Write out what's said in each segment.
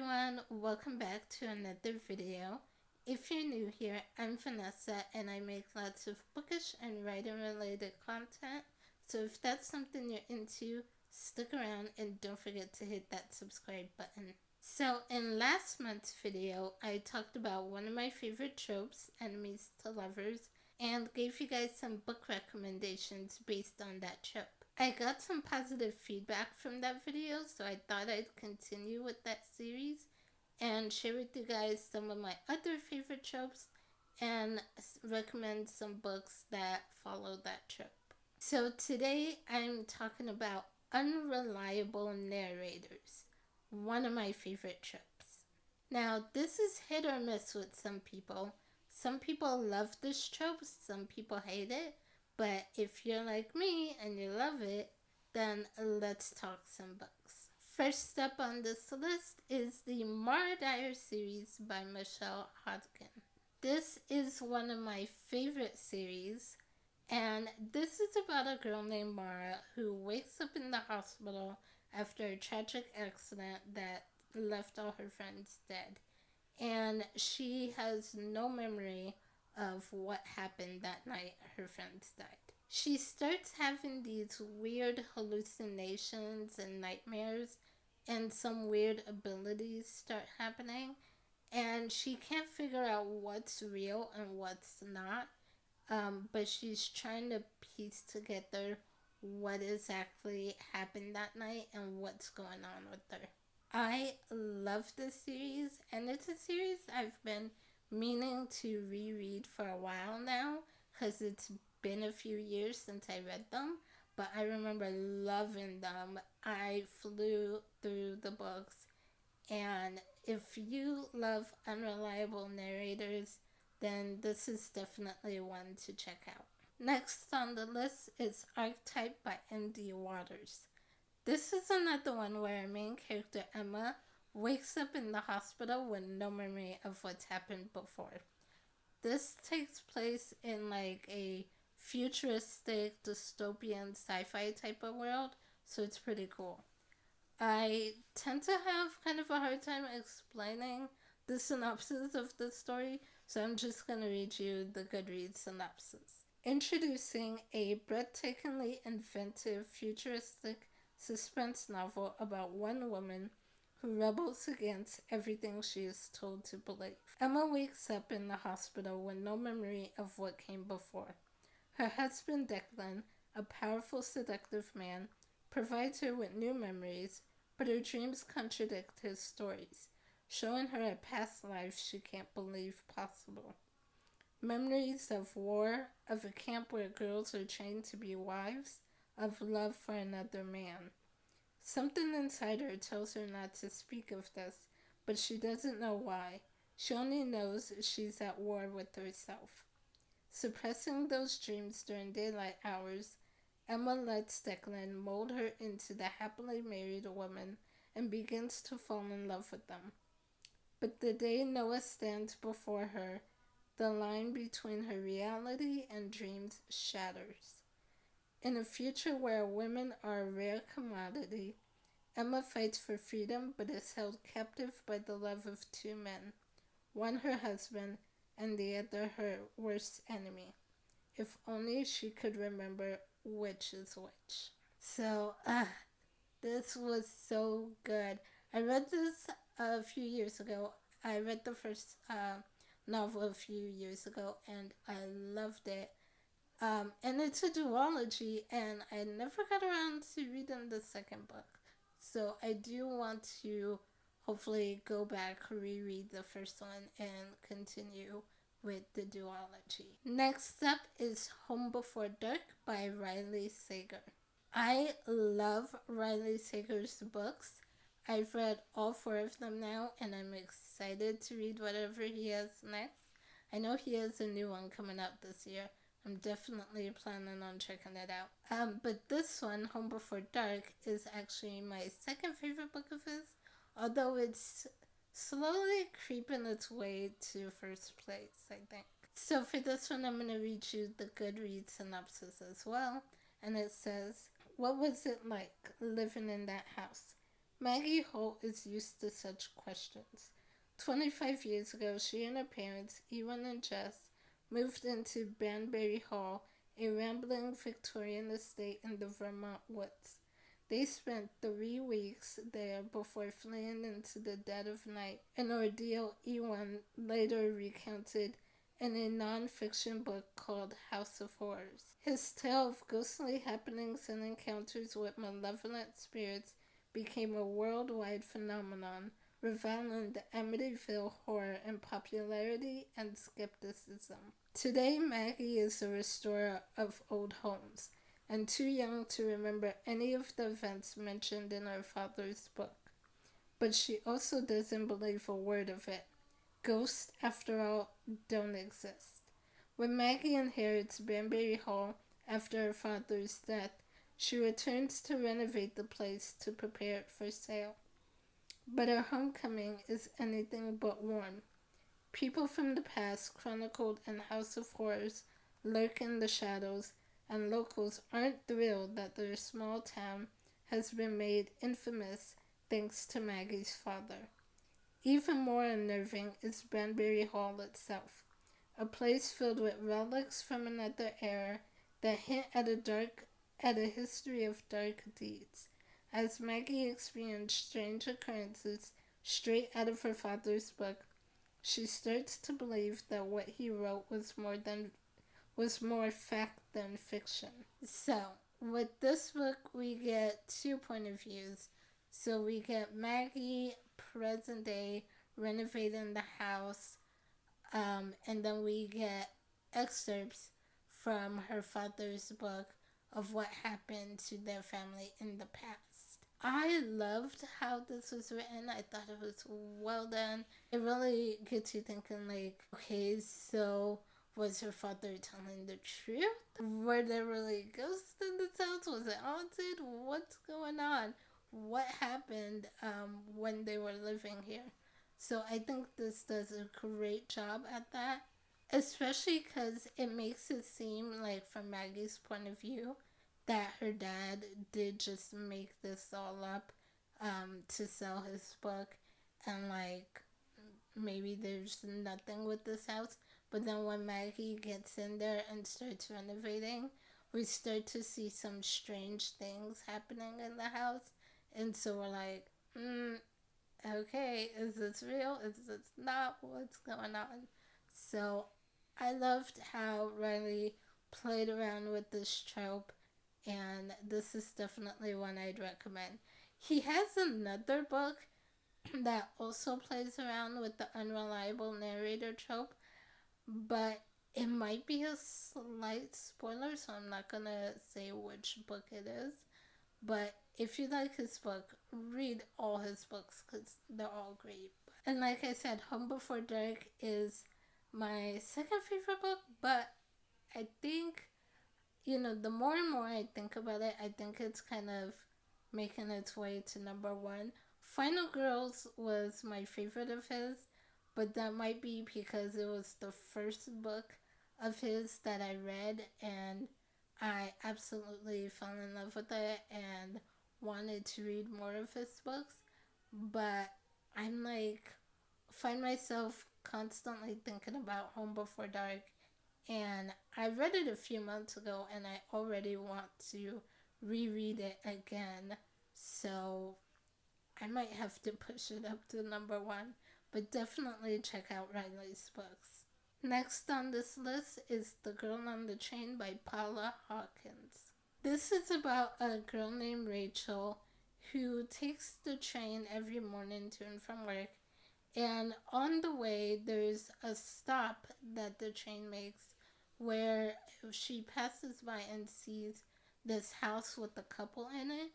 everyone, welcome back to another video. If you're new here, I'm Vanessa and I make lots of bookish and writing related content. So if that's something you're into, stick around and don't forget to hit that subscribe button. So in last month's video, I talked about one of my favorite tropes, enemies to lovers, and gave you guys some book recommendations based on that trope. I got some positive feedback from that video, so I thought I'd continue with that series and share with you guys some of my other favorite tropes and recommend some books that follow that trope. So today I'm talking about Unreliable Narrators, one of my favorite tropes. Now this is hit or miss with some people. Some people love this trope, some people hate it. But if you're like me and you love it, then let's talk some books. First up on this list is the Dyer series by Michelle Hodgkin. This is one of my favorite series, and this is about a girl named Mara who wakes up in the hospital after a tragic accident that left all her friends dead. And she has no memory of what happened that night her friends died. She starts having these weird hallucinations and nightmares, and some weird abilities start happening, and she can't figure out what's real and what's not, but she's trying to piece together what exactly happened that night and what's going on with her. I love this series, and it's a series I've been meaning to reread for a while now because it's been a few years since I read them, but I remember loving them. I flew through the books, and if you love Unreliable Narrators, then this is definitely one to check out. Next on the list is Archetype by M.D. Waters. This is another one where our main character Emma wakes up in the hospital with no memory of what's happened before. This takes place in like a futuristic dystopian sci-fi type of world, so it's pretty cool. I tend to have kind of a hard time explaining the synopsis of the story, so I'm just going to read you the Goodreads synopsis. Introducing a breathtakingly inventive futuristic suspense novel about one woman who rebels against everything she is told to believe. Emma wakes up in the hospital with no memory of what came before. Her husband Declan, a powerful, seductive man, provides her with new memories, but her dreams contradict his stories, showing her a past life she can't believe possible. Memories of war, of a camp where girls are trained to be wives, of love for another man. Something inside her tells her not to speak of this, but she doesn't know why. She only knows she's at war with herself. Suppressing those dreams during daylight hours, Emma lets Declan mold her into the happily married woman and begins to fall in love with them. But the day Noah stands before her, the line between her reality and dreams shatters. In a future where women are a rare commodity, Emma fights for freedom but is held captive by the love of two men, one her husband and the other her worst enemy. If only she could remember which is which. So, this was so good. I read this a few years ago. I read the first novel a few years ago, and I loved it. And it's a duology, and I never got around to reading the second book. So I do want to hopefully go back, reread the first one, and continue with the duology. Next up is Home Before Dark by Riley Sager. I love Riley Sager's books. I've read all 4 of them now, and I'm excited to read whatever he has next. I know he has a new one coming out this year. I'm definitely planning on checking it out. But this one, Home Before Dark, is actually my second favorite book of his, although it's slowly creeping its way to first place, I think. So for this one, I'm going to read you the Goodreads synopsis as well. And it says, "What was it like living in that house? Maggie Holt is used to such questions. 25 years ago, she and her parents, Ewan and Jess, moved into Banbury Hall, a rambling Victorian estate in the Vermont woods. They spent 3 weeks there before fleeing into the dead of night, an ordeal Ewan later recounted in a non-fiction book called House of Horrors. His tale of ghostly happenings and encounters with malevolent spirits became a worldwide phenomenon, rivaling the Amityville horror in popularity and skepticism. Today, Maggie is a restorer of old homes, and too young to remember any of the events mentioned in her father's book. But she also doesn't believe a word of it. Ghosts, after all, don't exist. When Maggie inherits Banbury Hall after her father's death, she returns to renovate the place to prepare it for sale. But her homecoming is anything but warm. People from the past, chronicled in House of Horrors, lurk in the shadows, and locals aren't thrilled that their small town has been made infamous thanks to Maggie's father. Even more unnerving is Banbury Hall itself, a place filled with relics from another era that hint at a history of dark deeds. As Maggie experienced strange occurrences straight out of her father's book, she starts to believe that what he wrote was more fact than fiction. So, with this book, we get 2 point of views. So we get Maggie, present day, renovating the house, and then we get excerpts from her father's book of what happened to their family in the past. I loved how this was written. I thought it was well done. It really gets you thinking, like, okay, so was her father telling the truth? Were there really ghosts in this house? Was it haunted? What's going on? What happened when they were living here? So I think this does a great job at that, especially because it makes it seem like, from Maggie's point of view, that her dad did just make this all up to sell his book, and like maybe there's nothing with this house. But then when Maggie gets in there and starts renovating, we start to see some strange things happening in the house. And so we're like, okay, is this real? Is this not? What's going on? So I loved how Riley played around with this trope, and this is definitely one I'd recommend. He has another book that also plays around with the unreliable narrator trope, but it might be a slight spoiler, so I'm not gonna say which book it is. But if you like his book, read all his books because they're all great. And like I said, Home Before Dark is my second favorite book, but I think, the more and more I think about it, I think it's kind of making its way to number one. Final Girls was my favorite of his, but that might be because it was the first book of his that I read, and I absolutely fell in love with it and wanted to read more of his books. But I'm like, find myself constantly thinking about Home Before Dark, and I read it a few months ago, and I already want to reread it again. So I might have to push it up to number one, but definitely check out Riley's books. Next on this list is The Girl on the Train by Paula Hawkins. This is about a girl named Rachel who takes the train every morning to and from work, and on the way there's a stop that the train makes where she passes by and sees this house with a couple in it,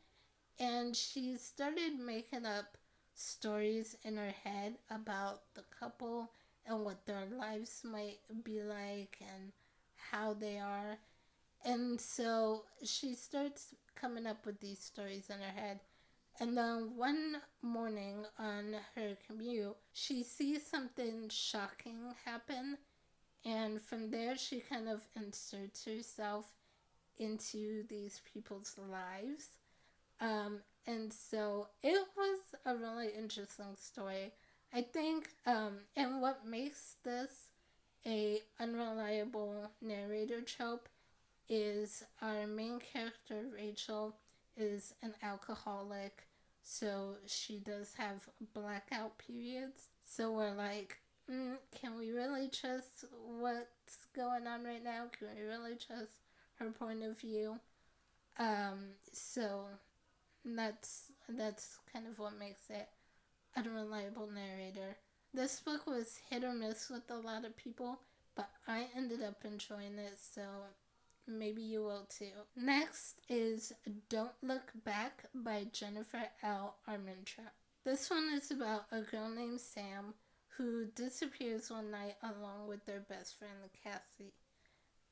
and she started making up stories in her head about the couple and what their lives might be like and how they are. And so she starts coming up with these stories in her head. And then one morning on her commute, she sees something shocking happen. And from there, she kind of inserts herself into these people's lives. And so it was a really interesting story. I think, and what makes this a unreliable narrator trope is our main character, Rachel, is an alcoholic, so she does have blackout periods. So we're like, can we really trust what's going on right now? Can we really trust her point of view? So that's kind of what makes it Unreliable Narrator. This book was hit or miss with a lot of people, but I ended up enjoying it, so maybe you will too. Next is Don't Look Back by Jennifer L. Armentrout. This one is about a girl named Sam who disappears one night along with their best friend Cassie.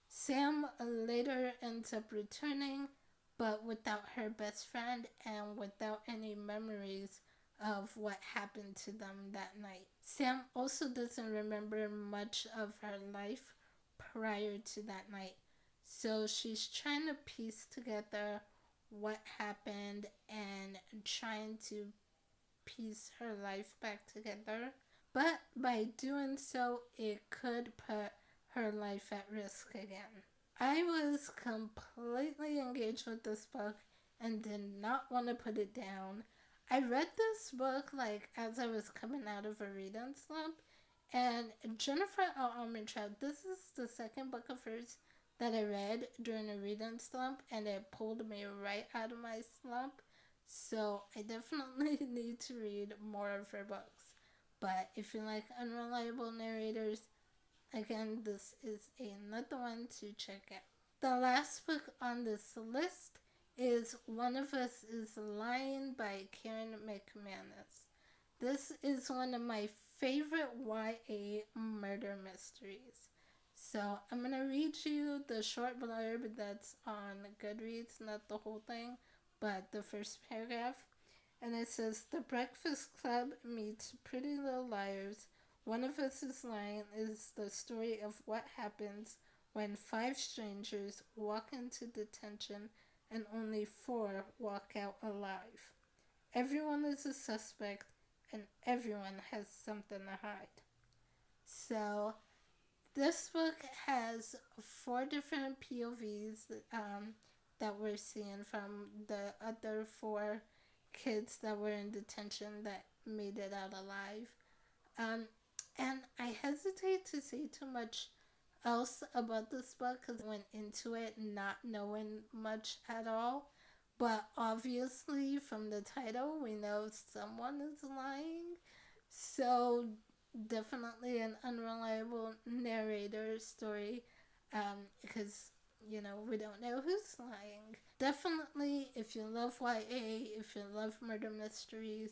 Sam later ends up returning, but without her best friend and without any memories of what happened to them that night. Sam also doesn't remember much of her life prior to that night. So she's trying to piece together what happened and trying to piece her life back together. But by doing so, it could put her life at risk again. I was completely engaged with this book and did not want to put it down. I read this book like as I was coming out of a reading slump, and Jennifer L. Armentrout, this is the second book of hers that I read during a reading slump, and it pulled me right out of my slump. So I definitely need to read more of her books. But if you like unreliable narrators, again, this is another one to check out. The last book on this list is One of Us is Lying by Karen McManus. This is one of my favorite YA murder mysteries. So I'm going to read you the short blurb that's on Goodreads, not the whole thing, but the first paragraph. And it says, The Breakfast Club meets Pretty Little Liars. One of Us is Lying is the story of what happens when 5 strangers walk into detention and only 4 walk out alive. Everyone is a suspect and everyone has something to hide. So this book has 4 different POVs that we're seeing from the other 4 kids that were in detention that made it out alive. And I hesitate to say too much else about this book because I went into it not knowing much at all. But obviously, from the title, we know someone is lying. So, definitely an unreliable narrator story because, we don't know who's lying. Definitely, if you love YA, if you love murder mysteries,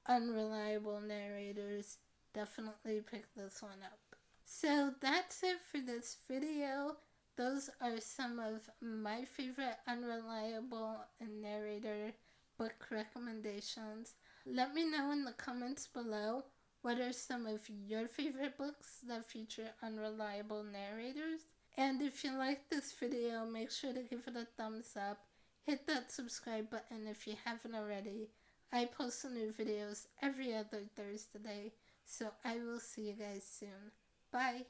unreliable narrators, definitely pick this one up. So that's it for this video. Those are some of my favorite unreliable narrator book recommendations. Let me know in the comments below what are some of your favorite books that feature unreliable narrators. And if you like this video, make sure to give it a thumbs up. Hit that subscribe button if you haven't already. I post new videos every other Thursday, so I will see you guys soon. Bye!